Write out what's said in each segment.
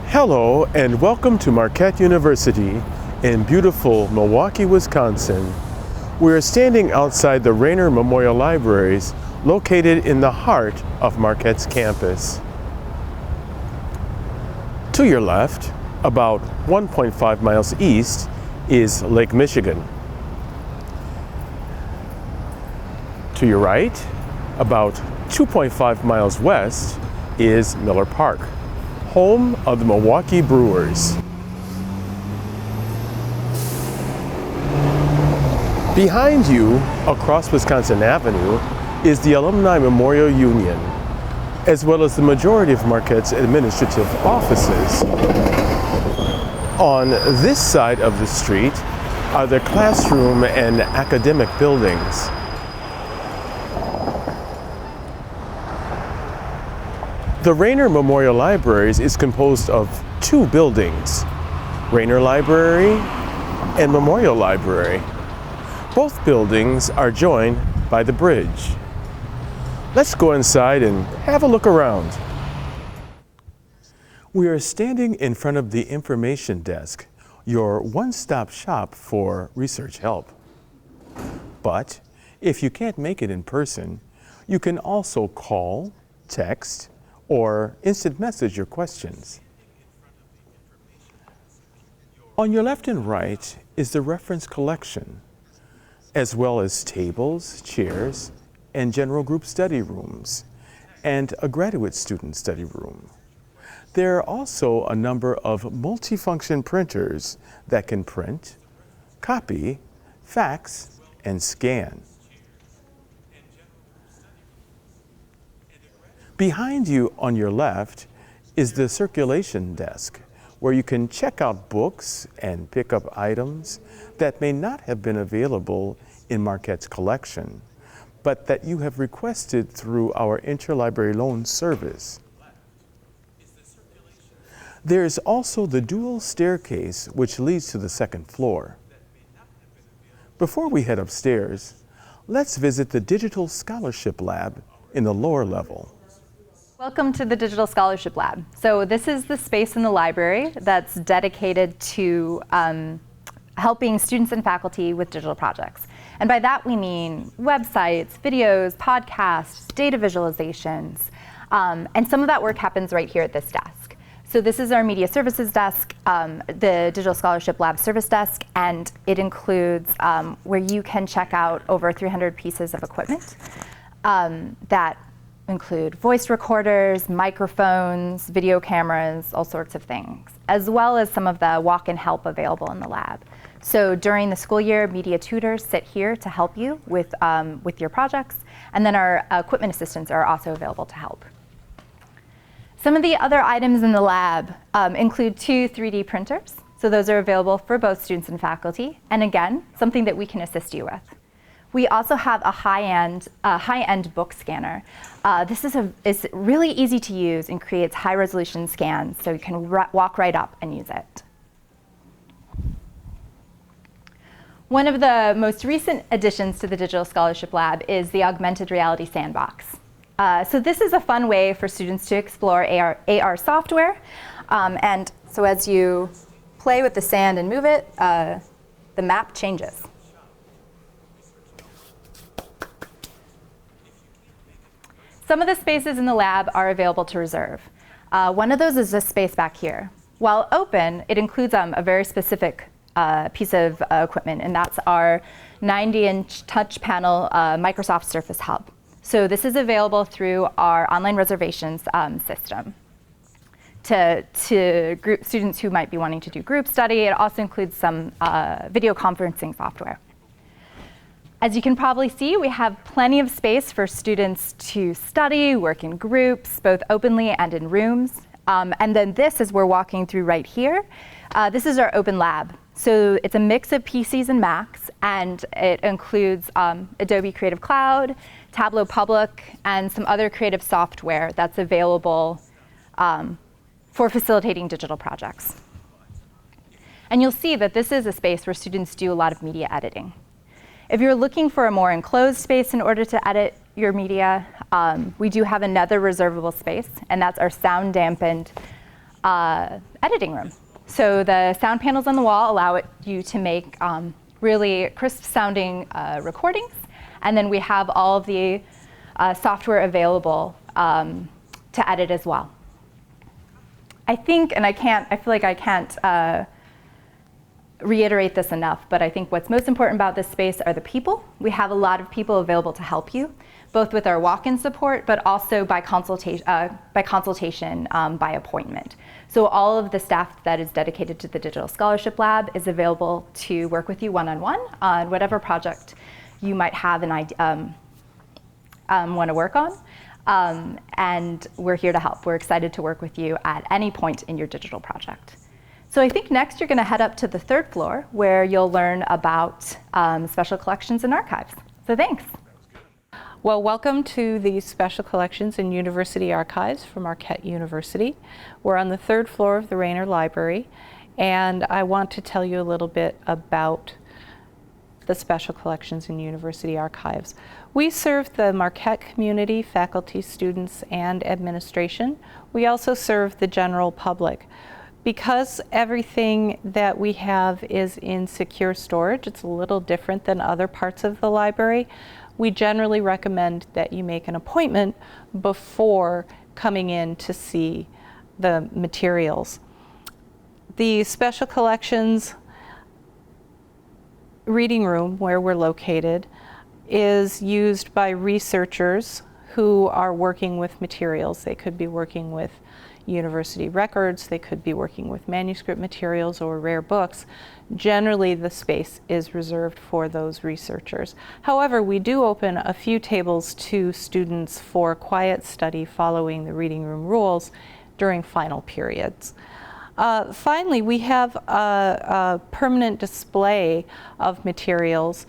Hello and welcome to Marquette University in beautiful Milwaukee, Wisconsin. We are standing outside the Raynor Memorial Libraries located in the heart of Marquette's campus. To your left, about 1.5 miles east, is Lake Michigan. To your right, about 2.5 miles west, is Miller Park, home of the Milwaukee Brewers. Behind you, across Wisconsin Avenue, is the Alumni Memorial Union, as well as the majority of Marquette's administrative offices. On this side of the street are the classroom and academic buildings. The Raynor Memorial Libraries is composed of two buildings, Raynor Library and Memorial Library. Both buildings are joined by the bridge. Let's go inside and have a look around. We are standing in front of the information desk, your one-stop shop for research help. But if you can't make it in person, you can also call, text, or instant message your questions. On your left and right is the reference collection, as well as tables, chairs, and general group study rooms, and a graduate student study room. There are also a number of multifunction printers that can print, copy, fax, and scan. Behind you on your left is the circulation desk, where you can check out books and pick up items that may not have been available in Marquette's collection, but that you have requested through our interlibrary loan service. There is also the dual staircase which leads to the second floor. Before we head upstairs, let's visit the Digital Scholarship Lab in the lower level. Welcome to the Digital Scholarship Lab. So this is the space in the library that's dedicated to helping students and faculty with digital projects. And by that we mean websites, videos, podcasts, data visualizations, and some of that work happens right here at this desk. So this is our media services desk, the Digital Scholarship Lab service desk, and it includes where you can check out over 300 pieces of equipment that include voice recorders, microphones, video cameras, all sorts of things, as well as some of the walk-in help available in the lab. So during the school year, media tutors sit here to help you with your projects, and then our equipment assistants are also available to help. Some of the other items in the lab include 2 3D printers. So those are available for both students and faculty, and again, something that we can assist you with. We also have a high-end book scanner. This is really easy to use and creates high-resolution scans, so you can walk right up and use it. One of the most recent additions to the Digital Scholarship Lab is the Augmented Reality Sandbox. So this is a fun way for students to explore AR software. And so as you play with the sand and move it, the map changes. Some of the spaces in the lab are available to reserve. One of those is this space back here. While open, it includes a very specific piece of equipment, and that's our 90-inch touch panel Microsoft Surface Hub. So this is available through our online reservations system to group students who might be wanting to do group study. It also includes some video conferencing software. As you can probably see, we have plenty of space for students to study, work in groups, both openly and in rooms. And then this, as we're walking through right here, this is our open lab. So it's a mix of PCs and Macs, and it includes Adobe Creative Cloud, Tableau Public, and some other creative software that's available for facilitating digital projects. And you'll see that this is a space where students do a lot of media editing. If you're looking for a more enclosed space in order to edit your media, we do have another reservable space, and that's our sound dampened editing room. So the sound panels on the wall allow you to make really crisp sounding recordings. And then we have all of the software available to edit as well. I think, and I feel like I can't reiterate this enough, but I think what's most important about this space are the people. We have a lot of people available to help you, both with our walk-in support, but also by consultation, by appointment. So all of the staff that is dedicated to the Digital Scholarship Lab is available to work with you one-on-one on whatever project you might have an idea, want to work on. And we're here to help. We're excited to work with you at any point in your digital project. So I think next you're going to head up to the third floor where you'll learn about special collections and archives. So thanks. Well, welcome to the Special Collections and University Archives from Marquette University. We're on the third floor of the Raynor Library, and I want to tell you a little bit about the Special Collections and University Archives. We serve the Marquette community, faculty, students, and administration. We also serve the general public. Because everything that we have is in secure storage, it's a little different than other parts of the library. We generally recommend that you make an appointment before coming in to see the materials. The Special Collections reading room, where we're located, is used by researchers who are working with materials. They could be working with university records, they could be working with manuscript materials or rare books. Generally, the space is reserved for those researchers. However, we do open a few tables to students for quiet study following the reading room rules during final periods. Finally, we have a permanent display of materials,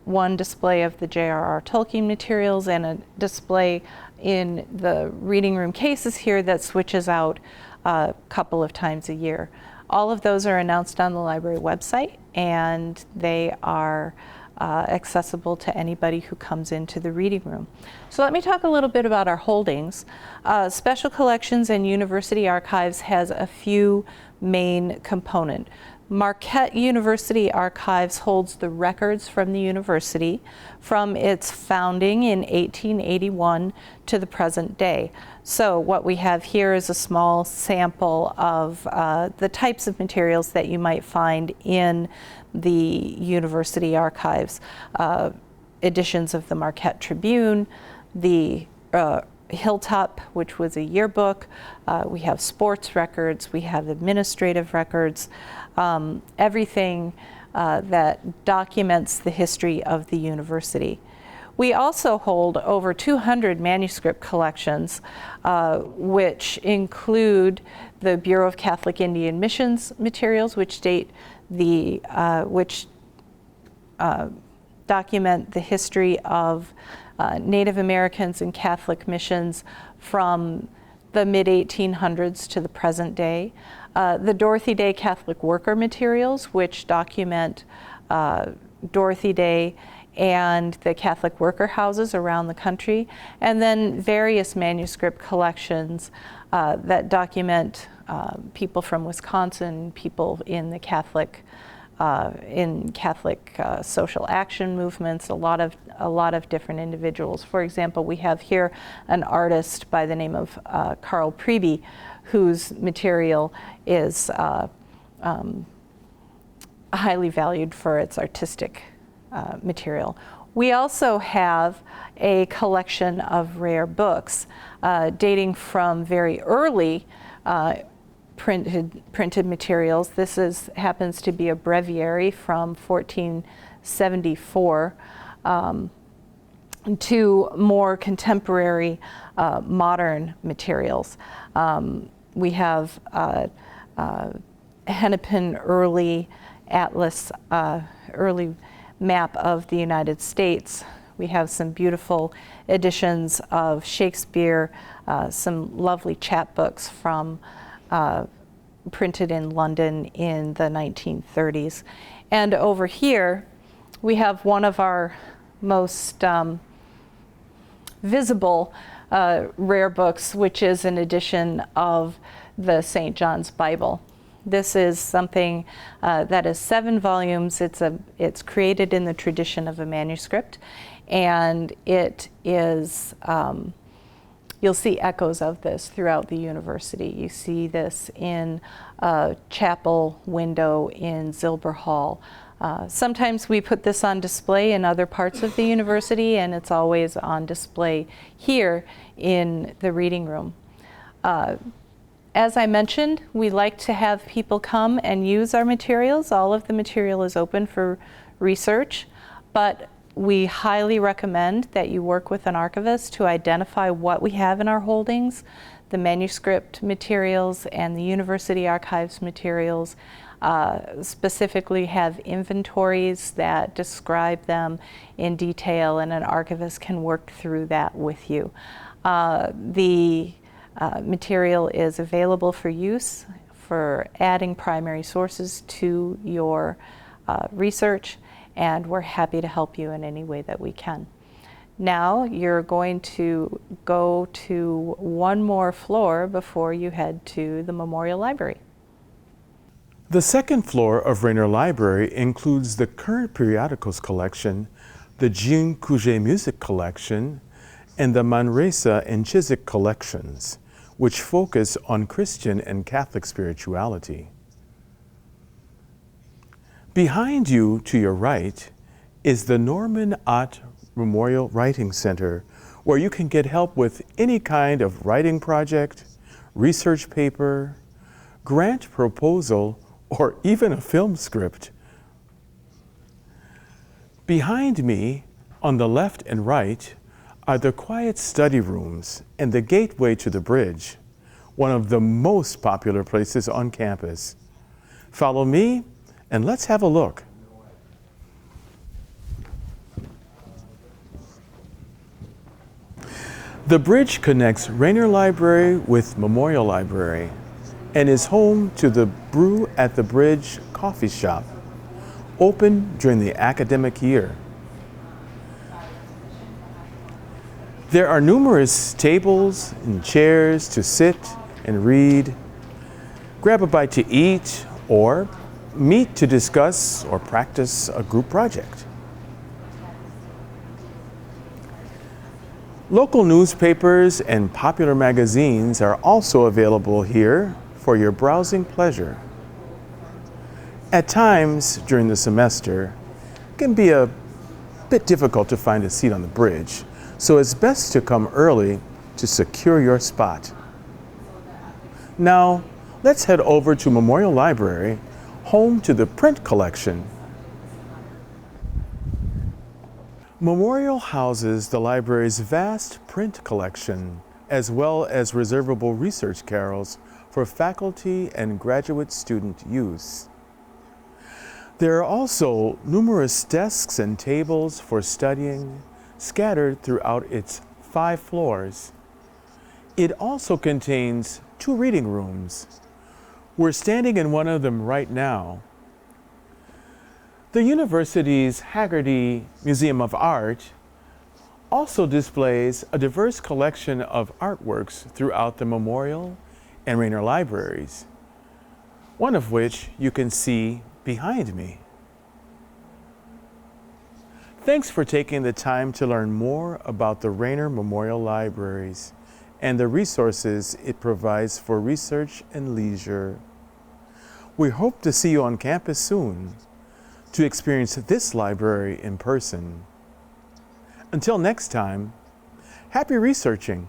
one display of the J.R.R. Tolkien materials and a display in the reading room cases here that switches out a couple of times a year. All of those are announced on the library website, and they are accessible to anybody who comes into the reading room. So let me talk a little bit about our holdings. Special Collections and University Archives has a few main components. Marquette University Archives holds the records from the university from its founding in 1881 to the present day. So what we have here is a small sample of the types of materials that you might find in the university archives. Editions of the Marquette Tribune, the Hilltop, which was a yearbook. We have sports records, we have administrative records, everything that documents the history of the university. We also hold over 200 manuscript collections, which include the Bureau of Catholic Indian Missions materials, which date the, document the history of Native Americans and Catholic missions from the mid-1800s to the present day. The Dorothy Day Catholic Worker materials, which document Dorothy Day and the Catholic worker houses around the country, and then various manuscript collections that document people from Wisconsin, people in the Catholic social action movements, a lot of different individuals. For example, we have here an artist by the name of Carl Priebe, whose material is highly valued for its artistic material. We also have a collection of rare books dating from very early printed materials. This happens to be a breviary from 1474 to more contemporary modern materials. We have Hennepin early atlas, early map of the United States. We have some beautiful editions of Shakespeare, some lovely chapbooks from printed in London in the 1930s. And over here, we have one of our most visible rare books, which is an edition of the St. John's Bible. This is something that is 7 volumes. It's created in the tradition of a manuscript, and it is, you'll see echoes of this throughout the university. You see this in a chapel window in Zilber Hall. Sometimes we put this on display in other parts of the university, and it's always on display here in the reading room. As I mentioned, we like to have people come and use our materials. All of the material is open for research, but we highly recommend that you work with an archivist to identify what we have in our holdings. The manuscript materials and the university archives materials specifically have inventories that describe them in detail, and an archivist can work through that with you. The material is available for use for adding primary sources to your research, and we're happy to help you in any way that we can. Now you're going to go to one more floor before you head to the Memorial Library. The second floor of Raynor Library includes the current periodicals collection, the Jean Couget Music Collection, and the Manresa and Chiswick collections, which focus on Christian and Catholic spirituality. Behind you, to your right, is the Norman Ott Memorial Writing Center, where you can get help with any kind of writing project, research paper, grant proposal, or even a film script. Behind me, on the left and right, are the quiet study rooms and the gateway to the bridge, one of the most popular places on campus. Follow me and let's have a look. The bridge connects Raynor Library with Memorial Library and is home to the Brew at the Bridge coffee shop, open during the academic year. There are numerous tables and chairs to sit and read, grab a bite to eat, or meet to discuss or practice a group project. Local newspapers and popular magazines are also available here for your browsing pleasure. At times during the semester, it can be a bit difficult to find a seat on the bridge, so it's best to come early to secure your spot. Now, let's head over to Memorial Library, home to the print collection. Memorial houses the library's vast print collection, as well as reservable research carrels for faculty and graduate student use. There are also numerous desks and tables for studying, scattered throughout its 5 floors. It also contains 2 reading rooms. We're standing in one of them right now. The university's Haggerty Museum of Art also displays a diverse collection of artworks throughout the Memorial and Raynor libraries, one of which you can see behind me. Thanks for taking the time to learn more about the Raynor Memorial Libraries and the resources it provides for research and leisure. We hope to see you on campus soon to experience this library in person. Until next time, happy researching!